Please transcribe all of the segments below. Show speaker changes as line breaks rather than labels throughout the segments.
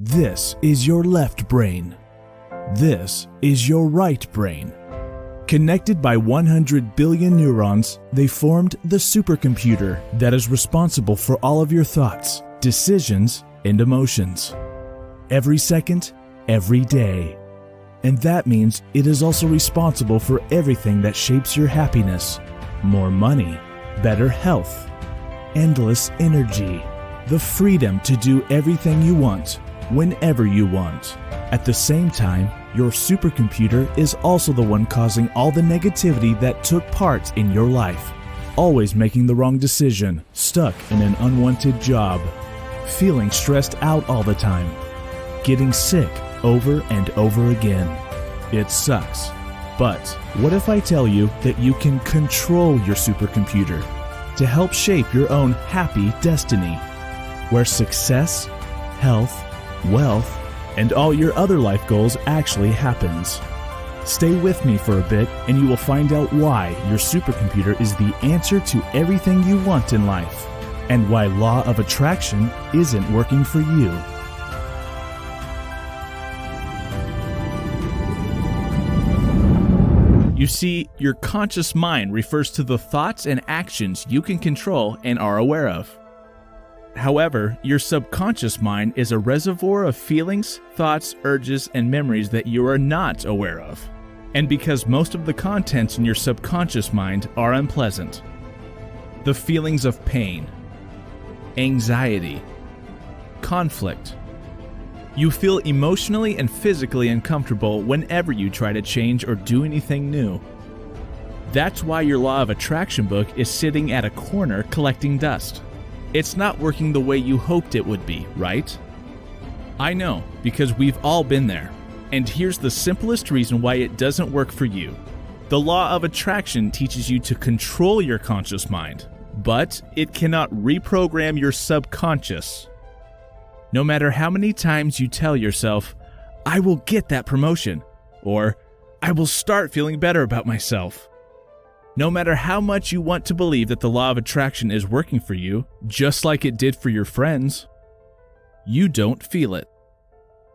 This is your left brain. This is your right brain. Connected by 100 billion neurons, they formed the supercomputer that is responsible for all of your thoughts, decisions, and emotions. Every second, every day. And that means it is also responsible for everything that shapes your happiness. More money, better health, endless energy, the freedom to do everything you want, whenever you want. At the same time, your supercomputer is also the one causing all the negativity that took part in your life. Always making the wrong decision, stuck in an unwanted job, feeling stressed out all the time, getting sick over and over again. It sucks. But what if I tell you that you can control your supercomputer to help shape your own happy destiny, where success, health, wealth, and all your other life goals actually happens? Stay with me for a bit and you will find out why your supercomputer is the answer to everything you want in life, and why law of attraction isn't working for you. You see, your conscious mind refers to the thoughts and actions you can control and are aware of. However, your subconscious mind is a reservoir of feelings, thoughts, urges, and memories that you are not aware of. And because most of the contents in your subconscious mind are unpleasant. The feelings of pain, anxiety, conflict. You feel emotionally and physically uncomfortable whenever you try to change or do anything new. That's why your law of attraction book is sitting at a corner collecting dust. It's not working the way you hoped it would be, right? I know, because we've all been there. And here's the simplest reason why it doesn't work for you. The law of attraction teaches you to control your conscious mind, but it cannot reprogram your subconscious. No matter how many times you tell yourself, I will get that promotion, or I will start feeling better about myself. No matter how much you want to believe that the law of attraction is working for you, just like it did for your friends, you don't feel it.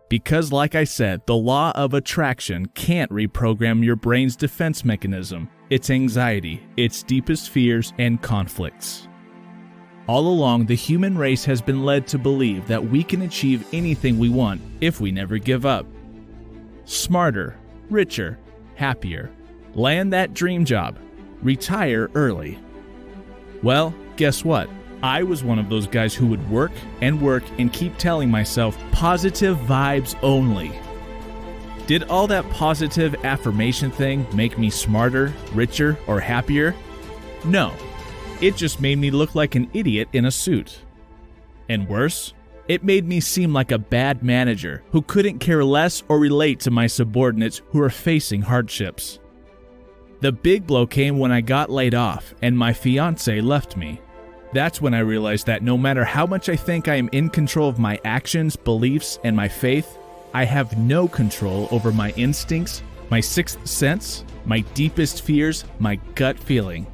Because like I said, the law of attraction can't reprogram your brain's defense mechanism, its anxiety, its deepest fears, and conflicts. All along, the human race has been led to believe that we can achieve anything we want if we never give up. Smarter, richer, happier, land that dream job, retire early. Well, guess what? I was one of those guys who would work and keep telling myself positive vibes only. Did all that positive affirmation thing make me smarter, richer, or happier? No. It just made me look like an idiot in a suit. And worse, it made me seem like a bad manager who couldn't care less or relate to my subordinates who are facing hardships. The big blow came when I got laid off and my fiancé left me. That's when I realized that no matter how much I think I am in control of my actions, beliefs, and my faith, I have no control over my instincts, my sixth sense, my deepest fears, my gut feeling.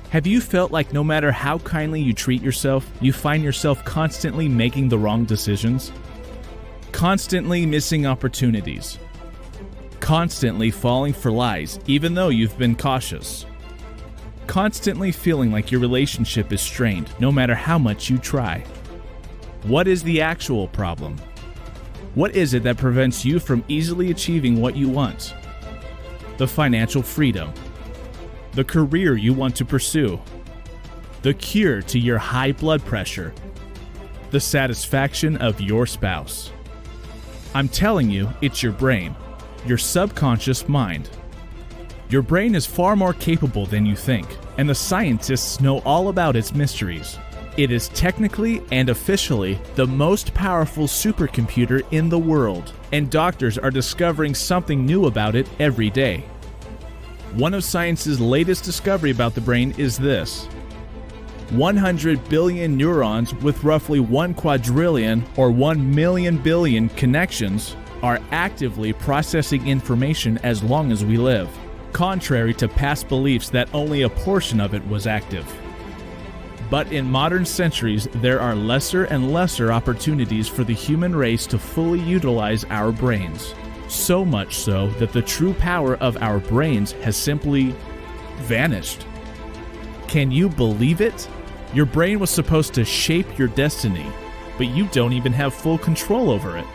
Have you felt like no matter how kindly you treat yourself, you find yourself constantly making the wrong decisions? Constantly missing opportunities? Constantly falling for lies, even though you've been cautious? Constantly feeling like your relationship is strained, no matter how much you try? What is the actual problem? What is it that prevents you from easily achieving what you want? The financial freedom, the career you want to pursue, the cure to your high blood pressure, the satisfaction of your spouse. I'm telling you, it's your brain, your subconscious mind. Your brain is far more capable than you think, and the scientists know all about its mysteries. It is technically and officially the most powerful supercomputer in the world, and doctors are discovering something new about it every day. One of science's latest discovery about the brain is this: 100 billion neurons with roughly 1 quadrillion or 1 million billion connections are actively processing information as long as we live, contrary to past beliefs that only a portion of it was active. But in modern centuries, there are lesser and lesser opportunities for the human race to fully utilize our brains. So much so that the true power of our brains has simply vanished. Can you believe it? Your brain was supposed to shape your destiny, but you don't even have full control over it.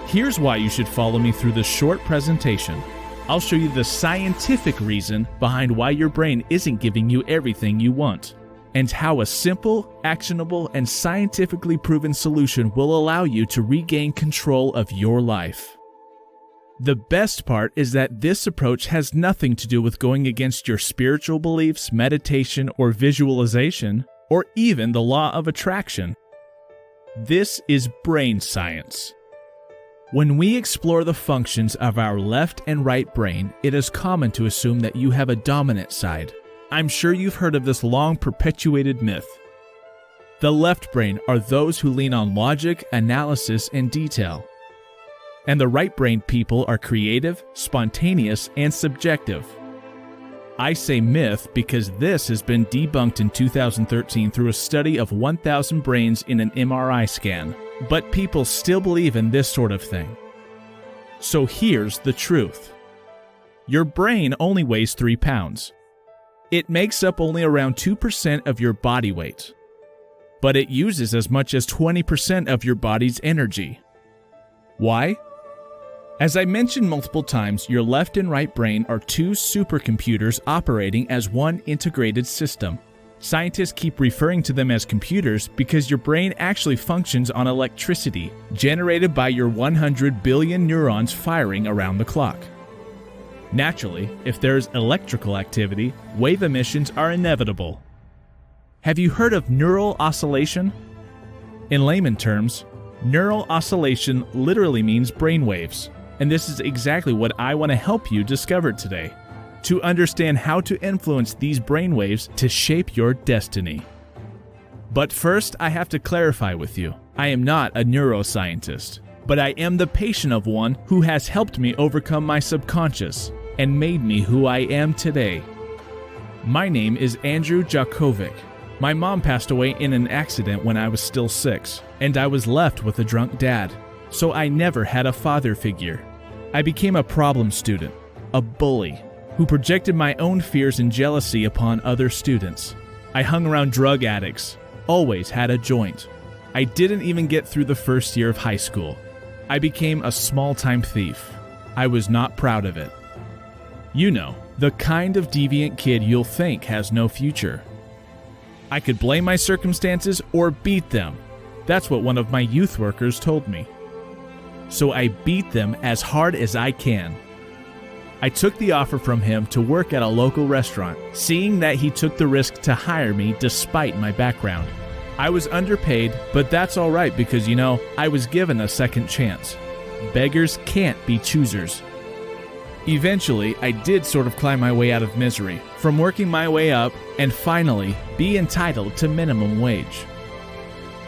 Here's why you should follow me through this short presentation. I'll show you the scientific reason behind why your brain isn't giving you everything you want, and how a simple, actionable, and scientifically proven solution will allow you to regain control of your life. The best part is that this approach has nothing to do with going against your spiritual beliefs, meditation, or visualization, or even the law of attraction. This is brain science. When we explore the functions of our left and right brain, it is common to assume that you have a dominant side. I'm sure you've heard of this long-perpetuated myth. The left brain are those who lean on logic, analysis, and detail. And the right-brained people are creative, spontaneous, and subjective. I say myth because this has been debunked in 2013 through a study of 1,000 brains in an MRI scan. But people still believe in this sort of thing. So here's the truth. Your brain only weighs 3 pounds. It makes up only around 2% of your body weight. But it uses as much as 20% of your body's energy. Why? As I mentioned multiple times, your left and right brain are two supercomputers operating as one integrated system. Scientists keep referring to them as computers because your brain actually functions on electricity generated by your 100 billion neurons firing around the clock. Naturally, if there is electrical activity, wave emissions are inevitable. Have you heard of neural oscillation? In layman terms, neural oscillation literally means brain waves, and this is exactly what I want to help you discover today, to understand how to influence these brain waves to shape your destiny. But first, I have to clarify with you, I am not a neuroscientist, but I am the patient of one who has helped me overcome my subconscious and made me who I am today. My name is Andrew Jakovic. My mom passed away in an accident when I was still 6, and I was left with a drunk dad, so I never had a father figure. I became a problem student, a bully, who projected my own fears and jealousy upon other students. I hung around drug addicts, always had a joint. I didn't even get through the first year of high school. I became a small-time thief. I was not proud of it. You know, the kind of deviant kid you'll think has no future. I could blame my circumstances or beat them. That's what one of my youth workers told me. So I beat them as hard as I can. I took the offer from him to work at a local restaurant, seeing that he took the risk to hire me despite my background. I was underpaid, but that's all right because, I was given a second chance. Beggars can't be choosers. Eventually, I did sort of climb my way out of misery, from working my way up and finally be entitled to minimum wage.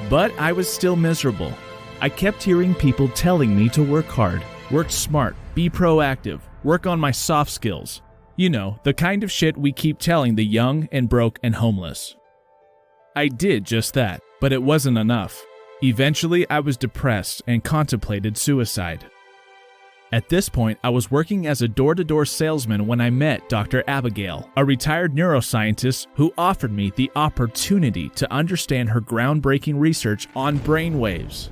But I was still miserable. I kept hearing people telling me to work hard, work smart, be proactive, work on my soft skills. The kind of shit we keep telling the young and broke and homeless. I did just that, but it wasn't enough. Eventually, I was depressed and contemplated suicide. At this point, I was working as a door-to-door salesman when I met Dr. Abigail, a retired neuroscientist who offered me the opportunity to understand her groundbreaking research on brainwaves.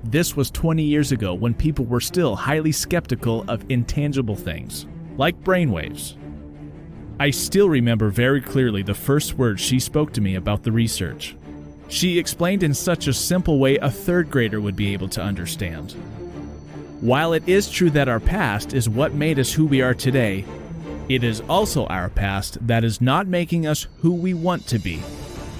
This was 20 years ago when people were still highly skeptical of intangible things, like brainwaves. I still remember very clearly the first words she spoke to me about the research. She explained in such a simple way a third grader would be able to understand. While it is true that our past is what made us who we are today, it is also our past that is not making us who we want to be.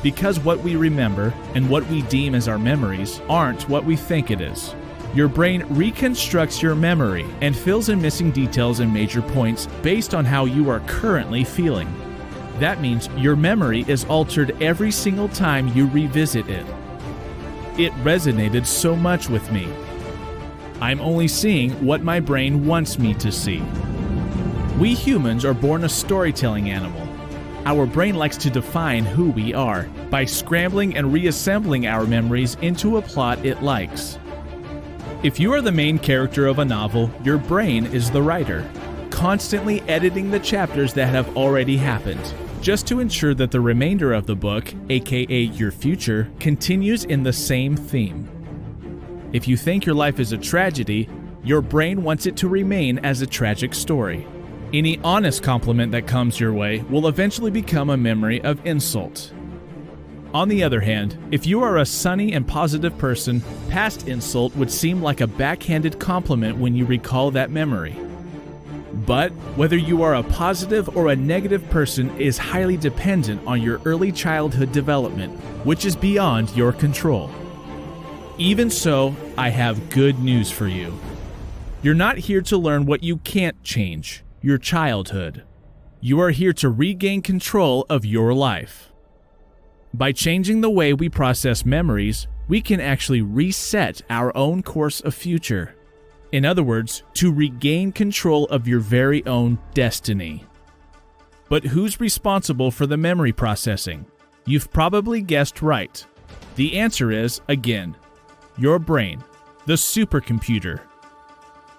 Because what we remember and what we deem as our memories aren't what we think it is. Your brain reconstructs your memory and fills in missing details and major points based on how you are currently feeling. That means your memory is altered every single time you revisit it. It resonated so much with me. I'm only seeing what my brain wants me to see. We humans are born a storytelling animal. Our brain likes to define who we are by scrambling and reassembling our memories into a plot it likes. If you are the main character of a novel, your brain is the writer, constantly editing the chapters that have already happened, just to ensure that the remainder of the book, aka your future, continues in the same theme. If you think your life is a tragedy, your brain wants it to remain as a tragic story. Any honest compliment that comes your way will eventually become a memory of insult. On the other hand, if you are a sunny and positive person, past insult would seem like a backhanded compliment when you recall that memory. But whether you are a positive or a negative person is highly dependent on your early childhood development, which is beyond your control. Even so, I have good news for you. You're not here to learn what you can't change, your childhood. You are here to regain control of your life. By changing the way we process memories, we can actually reset our own course of future. In other words, to regain control of your very own destiny. But who's responsible for the memory processing? You've probably guessed right. The answer is, again, your brain, the supercomputer.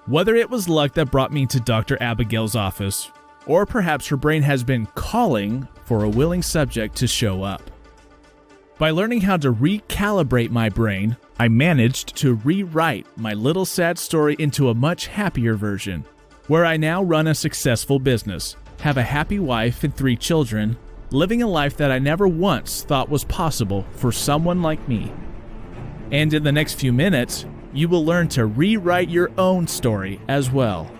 Whether it was luck that brought me to Dr. Abigail's office, or perhaps her brain has been calling for a willing subject to show up. By learning how to recalibrate my brain, I managed to rewrite my little sad story into a much happier version, where I now run a successful business, have a happy wife and 3 children, living a life that I never once thought was possible for someone like me. And in the next few minutes, you will learn to rewrite your own story as well.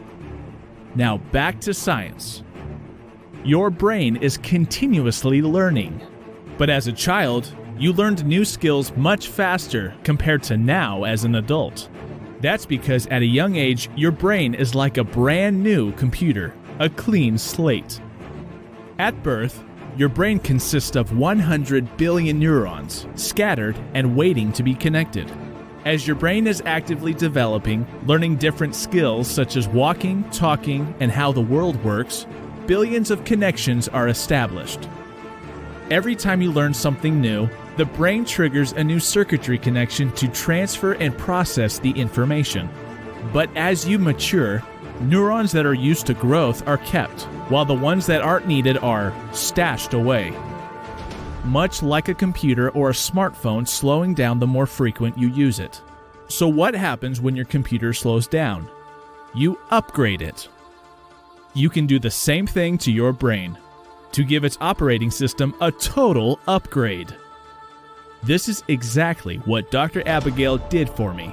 Now back to science. Your brain is continuously learning, but as a child, you learned new skills much faster compared to now as an adult. That's because at a young age, your brain is like a brand new computer, a clean slate. At birth, your brain consists of 100 billion neurons, scattered and waiting to be connected. As your brain is actively developing, learning different skills such as walking, talking, and how the world works, billions of connections are established. Every time you learn something new, the brain triggers a new circuitry connection to transfer and process the information. But as you mature, neurons that are used to growth are kept, while the ones that aren't needed are stashed away. Much like a computer or a smartphone slowing down the more frequent you use it. So what happens when your computer slows down? You upgrade it. You can do the same thing to your brain, to give its operating system a total upgrade. This is exactly what Dr. Abigail did for me.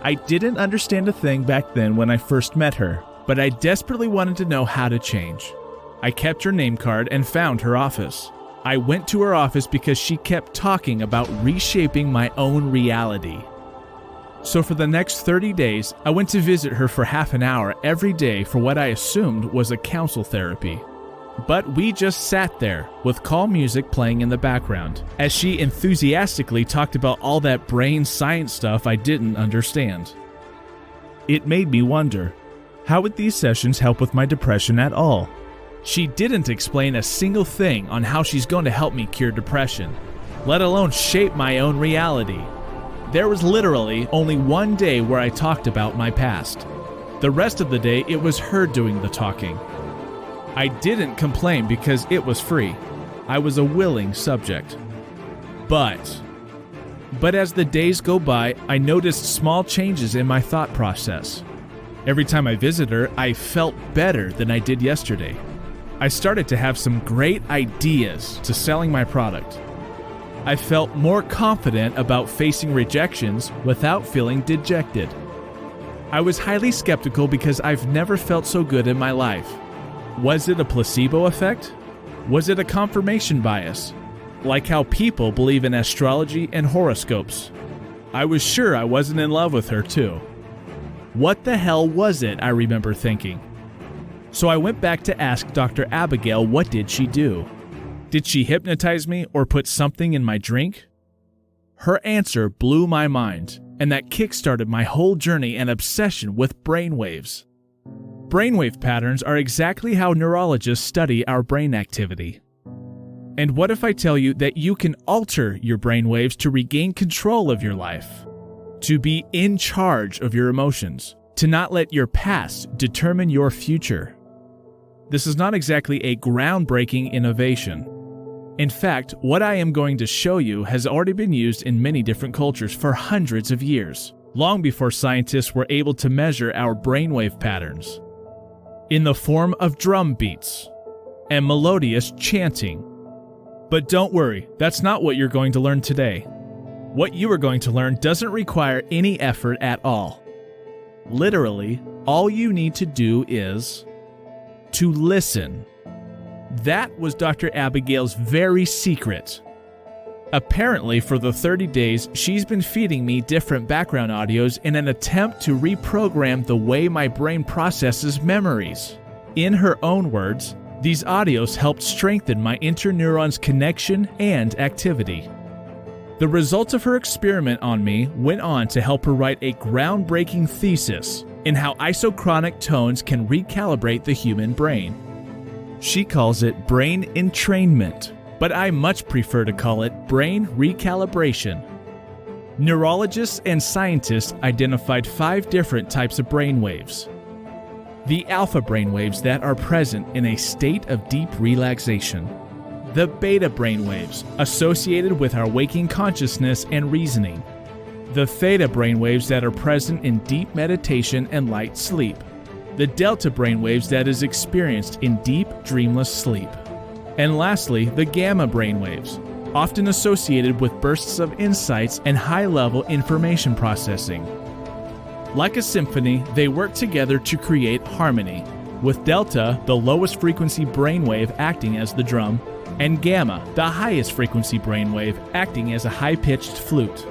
I didn't understand a thing back then when I first met her, but I desperately wanted to know how to change. I kept her name card and found her office. I went to her office because she kept talking about reshaping my own reality. So for the next 30 days, I went to visit her for half an hour every day for what I assumed was a counsel therapy. But we just sat there with calm music playing in the background as she enthusiastically talked about all that brain science stuff I didn't understand. It made me wonder, how would these sessions help with my depression at all? She didn't explain a single thing on how she's going to help me cure depression, let alone shape my own reality. There was literally only one day where I talked about my past. The rest of the day, it was her doing the talking. I didn't complain because it was free. I was a willing subject. But as the days go by, I noticed small changes in my thought process. Every time I visit her, I felt better than I did yesterday. I started to have some great ideas to selling my product. I felt more confident about facing rejections without feeling dejected. I was highly skeptical because I've never felt so good in my life. Was it a placebo effect? Was it a confirmation bias? Like how people believe in astrology and horoscopes. I was sure I wasn't in love with her too. What the hell was it, I remember thinking. So I went back to ask Dr. Abigail what did she do. Did she hypnotize me or put something in my drink? Her answer blew my mind, and that kickstarted my whole journey and obsession with brainwaves. Brainwave patterns are exactly how neurologists study our brain activity. And what if I tell you that you can alter your brainwaves to regain control of your life? To be in charge of your emotions, to not let your past determine your future. This is not exactly a groundbreaking innovation. In fact, what I am going to show you has already been used in many different cultures for hundreds of years, long before scientists were able to measure our brainwave patterns. In the form of drum beats and melodious chanting. But don't worry, that's not what you're going to learn today. What you are going to learn doesn't require any effort at all. Literally, all you need to do is to listen. That was Dr. Abigail's very secret. Apparently, for the 30 days, she's been feeding me different background audios in an attempt to reprogram the way my brain processes memories. In her own words, these audios helped strengthen my interneurons' connection and activity. The results of her experiment on me went on to help her write a groundbreaking thesis in how isochronic tones can recalibrate the human brain. She calls it brain entrainment, but I much prefer to call it brain recalibration. Neurologists and scientists identified 5 different types of brainwaves. The alpha brainwaves that are present in a state of deep relaxation. The beta brainwaves associated with our waking consciousness and reasoning. The theta brainwaves that are present in deep meditation and light sleep. The delta brainwaves that is experienced in deep, dreamless sleep. And lastly, the gamma brainwaves, often associated with bursts of insights and high-level information processing. Like a symphony, they work together to create harmony, with delta, the lowest frequency brainwave, acting as the drum, and gamma, the highest frequency brainwave, acting as a high-pitched flute.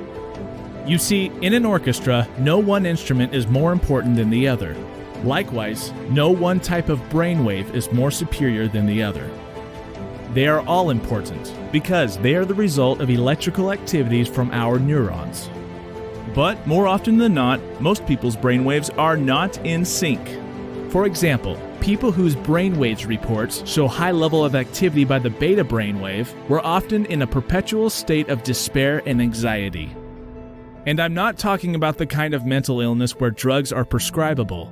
You see, in an orchestra, no one instrument is more important than the other. Likewise, no one type of brainwave is more superior than the other. They are all important because they are the result of electrical activities from our neurons. But more often than not, most people's brainwaves are not in sync. For example, people whose brainwaves reports show high level of activity by the beta brainwave were often in a perpetual state of despair and anxiety. And I'm not talking about the kind of mental illness where drugs are prescribable.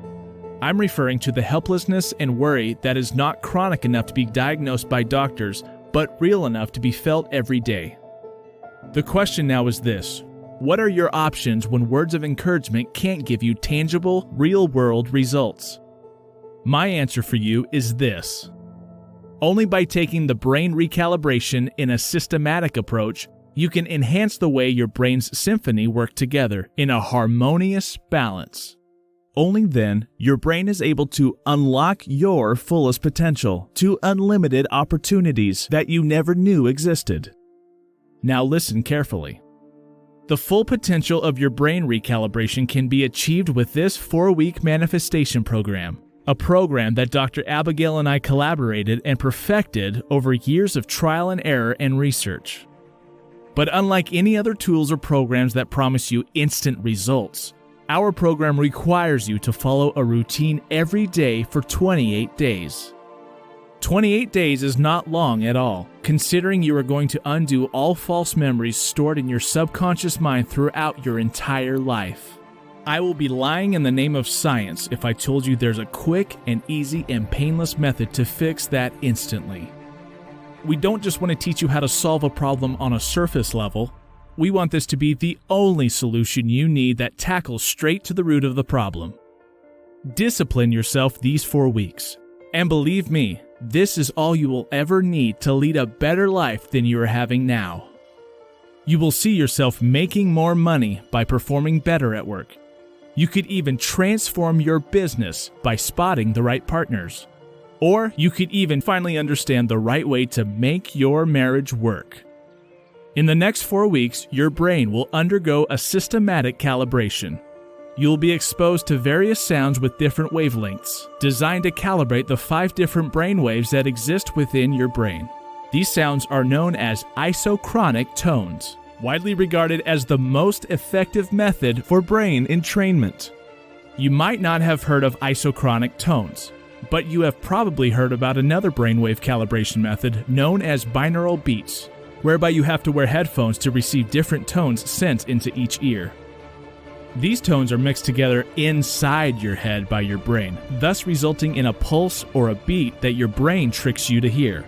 I'm referring to the helplessness and worry that is not chronic enough to be diagnosed by doctors, but real enough to be felt every day. The question now is this: what are your options when words of encouragement can't give you tangible, real-world results? My answer for you is this: only by taking the brain recalibration in a systematic approach, you can enhance the way your brain's symphony work together in a harmonious balance. Only then, your brain is able to unlock your fullest potential to unlimited opportunities that you never knew existed. Now listen carefully. The full potential of your brain recalibration can be achieved with this 4-week manifestation program, a program that Dr. Abigail and I collaborated and perfected over years of trial and error and research. But unlike any other tools or programs that promise you instant results, our program requires you to follow a routine every day for 28 days. 28 days is not long at all, considering you are going to undo all false memories stored in your subconscious mind throughout your entire life. I will be lying in the name of science if I told you there's a quick and easy and painless method to fix that instantly. We don't just want to teach you how to solve a problem on a surface level. We want this to be the only solution you need that tackles straight to the root of the problem. Discipline yourself these 4 weeks. And believe me, this is all you will ever need to lead a better life than you are having now. You will see yourself making more money by performing better at work. You could even transform your business by spotting the right partners. Or you could even finally understand the right way to make your marriage work. In the next 4 weeks, your brain will undergo a systematic calibration. You'll be exposed to various sounds with different wavelengths, designed to calibrate the 5 different brain waves that exist within your brain. These sounds are known as isochronic tones, widely regarded as the most effective method for brain entrainment. You might not have heard of isochronic tones, but you have probably heard about another brainwave calibration method known as binaural beats, whereby you have to wear headphones to receive different tones sent into each ear. These tones are mixed together inside your head by your brain, thus resulting in a pulse or a beat that your brain tricks you to hear.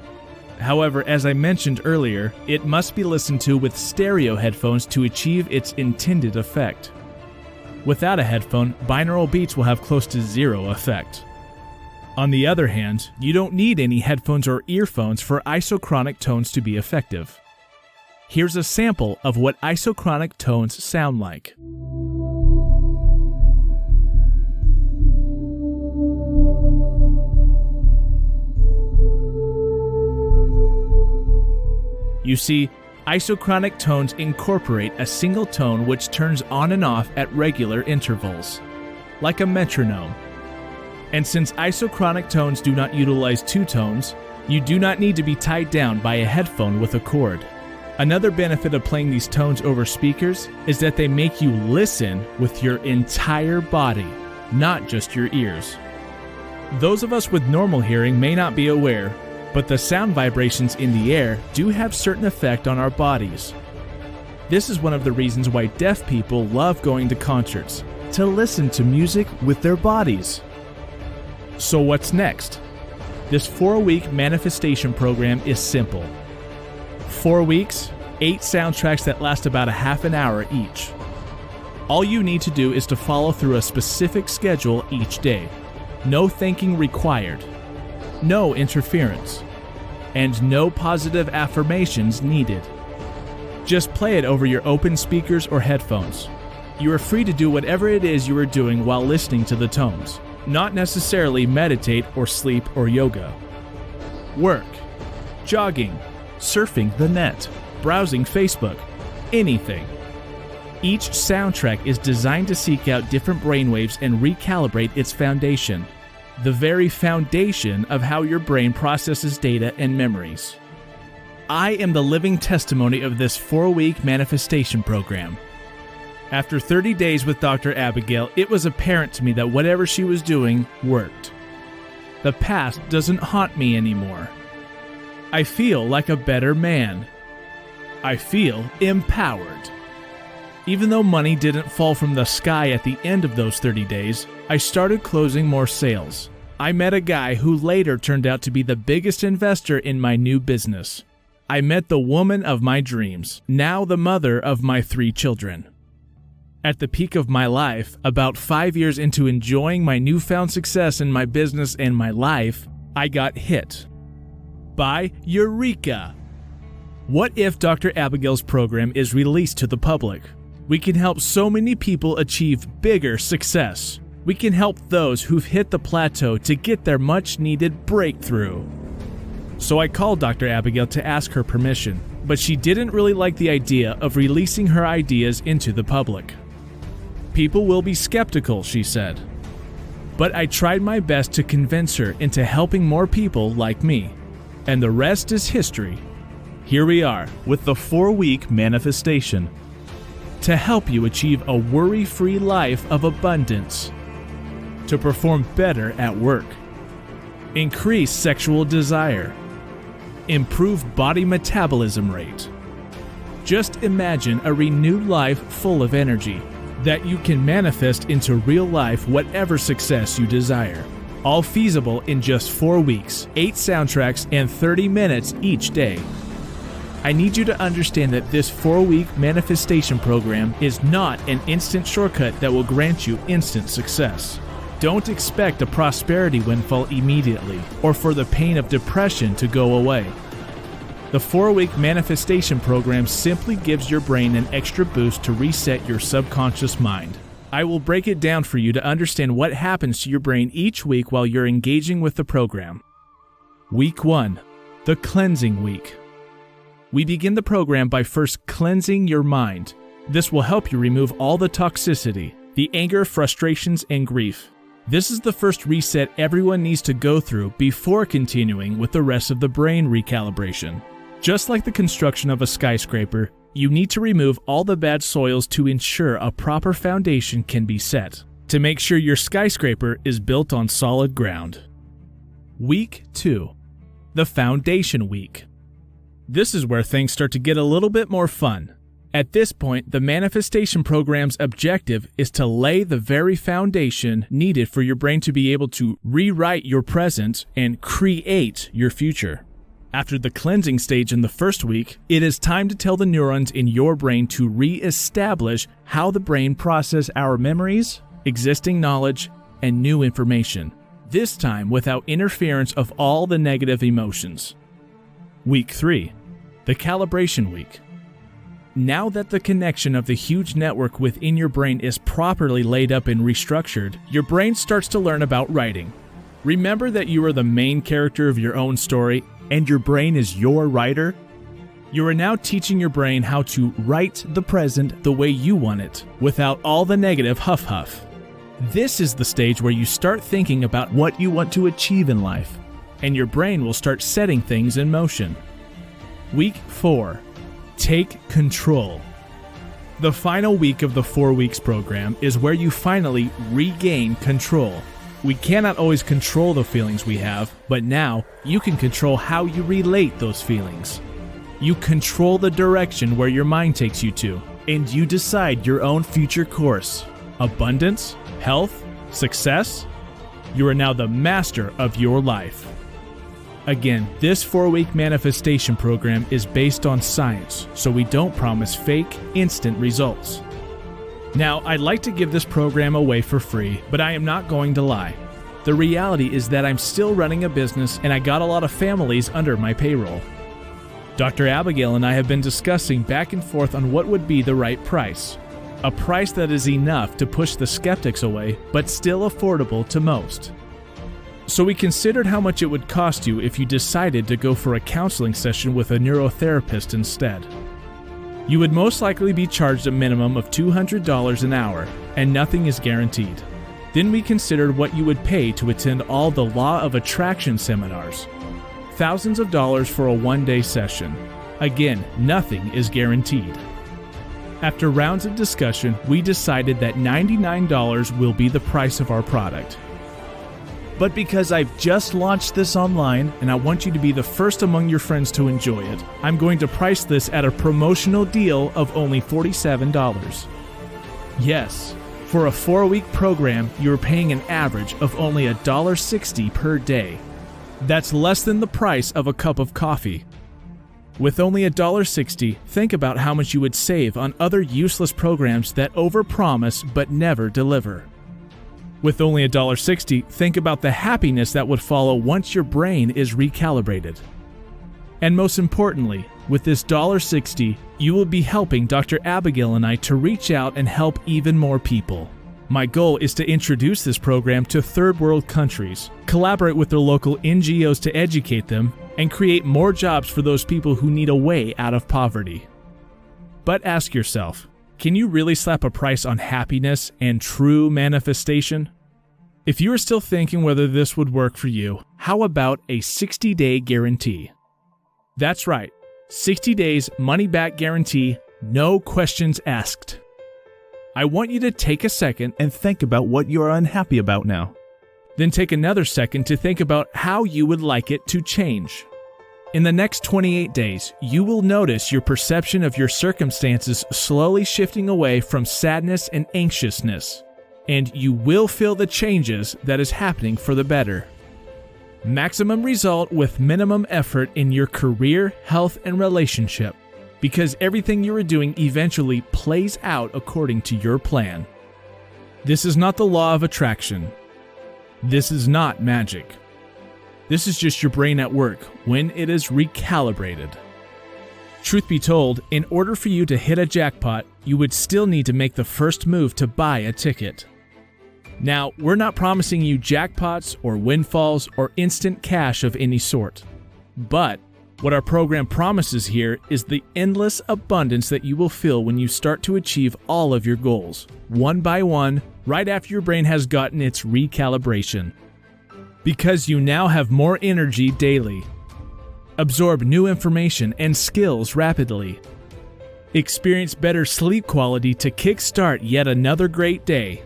However, as I mentioned earlier, it must be listened to with stereo headphones to achieve its intended effect. Without a headphone, binaural beats will have close to zero effect. On the other hand, you don't need any headphones or earphones for isochronic tones to be effective. Here's a sample of what isochronic tones sound like. You see, isochronic tones incorporate a single tone which turns on and off at regular intervals, like a metronome. And since isochronic tones do not utilize two tones, you do not need to be tied down by a headphone with a cord. Another benefit of playing these tones over speakers is that they make you listen with your entire body, not just your ears. Those of us with normal hearing may not be aware, but the sound vibrations in the air do have certain effect on our bodies. This is one of the reasons why deaf people love going to concerts, to listen to music with their bodies. So what's next? This 4-week manifestation program is simple. 4 weeks, 8 soundtracks that last about a half an hour each. All you need to do is to follow through a specific schedule each day. No thinking required. No interference. And no positive affirmations needed. Just play it over your open speakers or headphones. You are free to do whatever it is you are doing while listening to the tones, not necessarily meditate or sleep or yoga. Work, jogging, surfing the net, browsing Facebook, anything. Each soundtrack is designed to seek out different brainwaves and recalibrate its foundation, the very foundation of how your brain processes data and memories. I am the living testimony of this 4-week manifestation program. After 30 days with Dr. Abigail, it was apparent to me that whatever she was doing worked. The past doesn't haunt me anymore. I feel like a better man. I feel empowered. Even though money didn't fall from the sky at the end of those 30 days, I started closing more sales. I met a guy who later turned out to be the biggest investor in my new business. I met the woman of my dreams, now the mother of my 3 children. At the peak of my life, about 5 years into enjoying my newfound success in my business and my life, I got hit by Eureka! What if Dr. Abigail's program is released to the public? We can help so many people achieve bigger success. We can help those who've hit the plateau to get their much-needed breakthrough. So I called Dr. Abigail to ask her permission, but she didn't really like the idea of releasing her ideas into the public. People will be skeptical, she said. But I tried my best to convince her into helping more people like me. And the rest is history. Here we are with the 4-week manifestation. To help you achieve a worry-free life of abundance. To perform better at work. Increase sexual desire. Improve body metabolism rate. Just imagine a renewed life full of energy that you can manifest into real life whatever success you desire. All feasible in just 4 weeks, 8 soundtracks, and 30 minutes each day. I need you to understand that this 4-week manifestation program is not an instant shortcut that will grant you instant success. Don't expect a prosperity windfall immediately, or for the pain of depression to go away. The 4-week manifestation program simply gives your brain an extra boost to reset your subconscious mind. I will break it down for you to understand what happens to your brain each week while you're engaging with the program. Week 1, the cleansing week. We begin the program by first cleansing your mind. This will help you remove all the toxicity, the anger, frustrations, and grief. This is the first reset everyone needs to go through before continuing with the rest of the brain recalibration. Just like the construction of a skyscraper, you need to remove all the bad soils to ensure a proper foundation can be set, to make sure your skyscraper is built on solid ground. Week 2. The Foundation Week. This is where things start to get a little bit more fun. At this point, the manifestation program's objective is to lay the very foundation needed for your brain to be able to rewrite your present and create your future. After the cleansing stage in the first week, it is time to tell the neurons in your brain to re-establish how the brain processes our memories, existing knowledge, and new information. This time without interference of all the negative emotions. Week 3. The Calibration Week. Now that the connection of the huge network within your brain is properly laid up and restructured, your brain starts to learn about writing. Remember that you are the main character of your own story, and your brain is your writer? You are now teaching your brain how to write the present the way you want it, without all the negative huff-huff. This is the stage where you start thinking about what you want to achieve in life, and your brain will start setting things in motion. Week 4. Take control. The final week of the 4 weeks program is where you finally regain control. We cannot always control the feelings we have, but now you can control how you relate those feelings. You control the direction where your mind takes you to, and you decide your own future course. Abundance, health, success. You are now the master of your life. Again, this 4-week manifestation program is based on science, so we don't promise fake, instant results. Now, I'd like to give this program away for free, but I am not going to lie. The reality is that I'm still running a business and I got a lot of families under my payroll. Dr. Abigail and I have been discussing back and forth on what would be the right price. A price that is enough to push the skeptics away, but still affordable to most. So we considered how much it would cost you if you decided to go for a counseling session with a neurotherapist instead. You would most likely be charged a minimum of $200 an hour, and nothing is guaranteed. Then we considered what you would pay to attend all the Law of Attraction seminars. Thousands of dollars for a one-day session. Again, nothing is guaranteed. After rounds of discussion, we decided that $99 will be the price of our product. But because I've just launched this online and I want you to be the first among your friends to enjoy it, I'm going to price this at a promotional deal of only $47. Yes, for a 4-week program, you're paying an average of only $1.60 per day. That's less than the price of a cup of coffee. With only $1.60, think about how much you would save on other useless programs that overpromise but never deliver. With only $1.60, think about the happiness that would follow once your brain is recalibrated. And most importantly, with this $1.60, you will be helping Dr. Abigail and I to reach out and help even more people. My goal is to introduce this program to third world countries, collaborate with their local NGOs to educate them, and create more jobs for those people who need a way out of poverty. But ask yourself, can you really slap a price on happiness and true manifestation? If you are still thinking whether this would work for you, how about a 60-day guarantee? That's right, 60 days money-back guarantee, no questions asked. I want you to take a second and think about what you are unhappy about now. Then take another second to think about how you would like it to change. In the next 28 days, you will notice your perception of your circumstances slowly shifting away from sadness and anxiousness, and you will feel the changes that is happening for the better. Maximum result with minimum effort in your career, health, and relationship, because everything you are doing eventually plays out according to your plan. This is not the law of attraction. This is not magic. This is just your brain at work when it is recalibrated. Truth be told, in order for you to hit a jackpot, you would still need to make the first move to buy a ticket. Now, we're not promising you jackpots or windfalls or instant cash of any sort. But what our program promises here is the endless abundance that you will feel when you start to achieve all of your goals, one by one, right after your brain has gotten its recalibration. Because you now have more energy daily. Absorb new information and skills rapidly. Experience better sleep quality to kickstart yet another great day.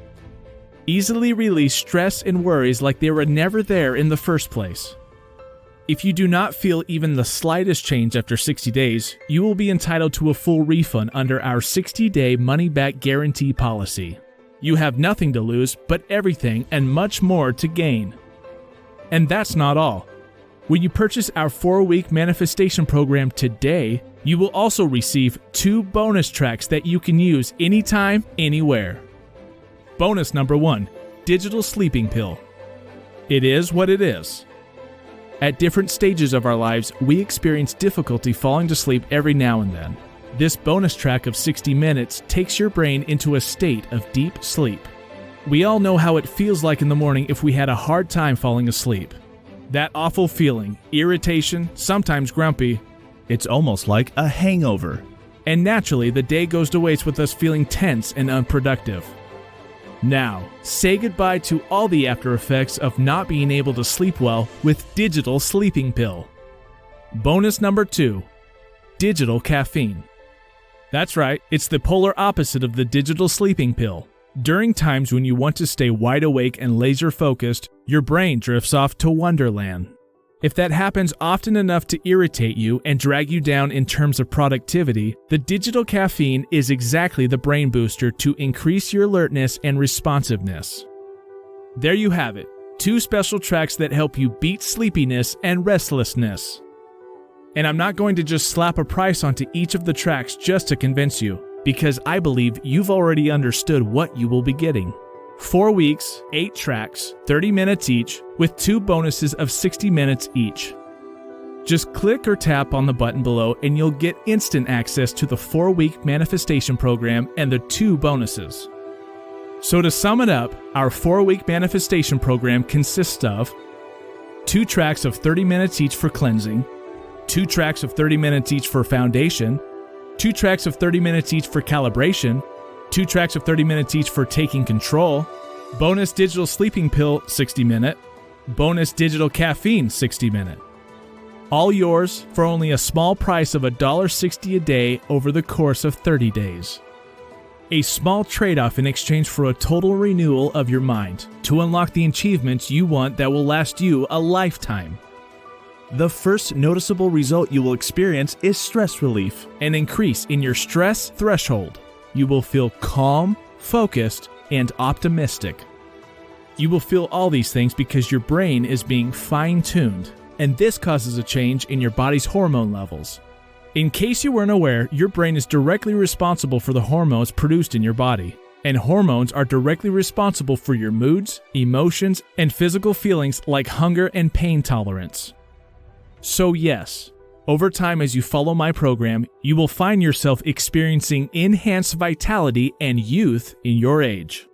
Easily release stress and worries like they were never there in the first place. If you do not feel even the slightest change after 60 days, you will be entitled to a full refund under our 60-day money-back guarantee policy. You have nothing to lose, but everything and much more to gain. And that's not all. When you purchase our 4-week manifestation program today, you will also receive 2 bonus tracks that you can use anytime, anywhere. Bonus number 1, digital sleeping pill. It is what it is. At different stages of our lives, we experience difficulty falling to sleep every now and then. This bonus track of 60 minutes takes your brain into a state of deep sleep. We all know how it feels like in the morning if we had a hard time falling asleep. That awful feeling, irritation, sometimes grumpy, it's almost like a hangover. And naturally, the day goes to waste with us feeling tense and unproductive. Now, say goodbye to all the after effects of not being able to sleep well with digital sleeping pill. Bonus number 2, digital caffeine. That's right, it's the polar opposite of the digital sleeping pill. During times when you want to stay wide awake and laser focused, your brain drifts off to Wonderland. If that happens often enough to irritate you and drag you down in terms of productivity, the digital caffeine is exactly the brain booster to increase your alertness and responsiveness. There you have it, 2 special tracks that help you beat sleepiness and restlessness. And I'm not going to just slap a price onto each of the tracks just to convince you, because I believe you've already understood what you will be getting. 4 weeks, 8 tracks, 30 minutes each, with 2 bonuses of 60 minutes each. Just click or tap on the button below and you'll get instant access to the 4-week manifestation program and the 2 bonuses. So to sum it up, our 4-week manifestation program consists of 2 tracks of 30 minutes each for cleansing, 2 tracks of 30 minutes each for foundation, 2 tracks of 30 minutes each for calibration, 2 tracks of 30 minutes each for taking control, bonus digital sleeping pill 60-minute, bonus digital caffeine 60-minute. All yours for only a small price of $1.60 a day over the course of 30 days. A small trade-off in exchange for a total renewal of your mind to unlock the achievements you want that will last you a lifetime. The first noticeable result you will experience is stress relief, an increase in your stress threshold. You will feel calm, focused, and optimistic. You will feel all these things because your brain is being fine-tuned, and this causes a change in your body's hormone levels. In case you weren't aware, your brain is directly responsible for the hormones produced in your body, and hormones are directly responsible for your moods, emotions, and physical feelings like hunger and pain tolerance. So yes, over time as you follow my program, you will find yourself experiencing enhanced vitality and youth in your age.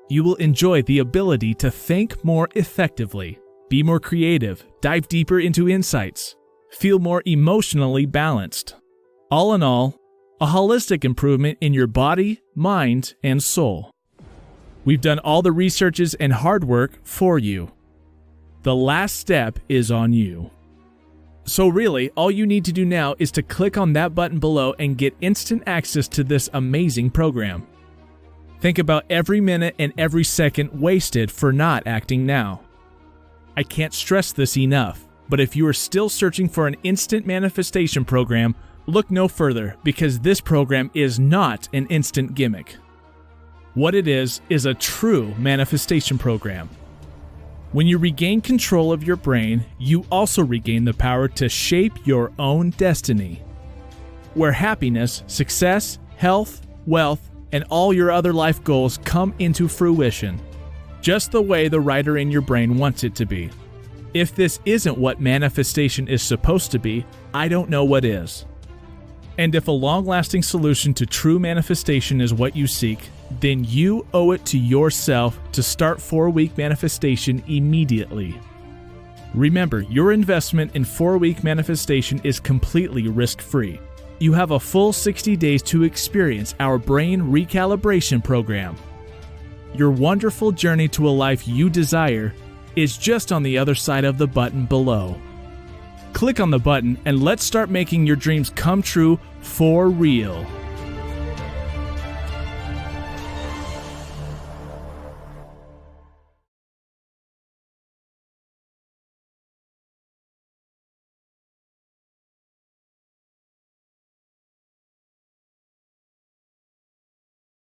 You will enjoy the ability to think more effectively, be more creative, dive deeper into insights, feel more emotionally balanced. All in all, a holistic improvement in your body, mind, and soul. We've done all the researches and hard work for you. The last step is on you. So really, all you need to do now is to click on that button below and get instant access to this amazing program. Think about every minute and every second wasted for not acting now. I can't stress this enough, but if you are still searching for an instant manifestation program, look no further because this program is not an instant gimmick. What it is a true manifestation program. When you regain control of your brain, you also regain the power to shape your own destiny, where happiness, success, health, wealth, and all your other life goals come into fruition, just the way the writer in your brain wants it to be. If this isn't what manifestation is supposed to be, I don't know what is. And if a long-lasting solution to true manifestation is what you seek, then you owe it to yourself to start 4-week manifestation immediately. Remember, your investment in 4-week manifestation is completely risk-free. You have a full 60 days to experience our brain recalibration program. Your wonderful journey to a life you desire is just on the other side of the button below. Click on the button and let's start making your dreams come true for real.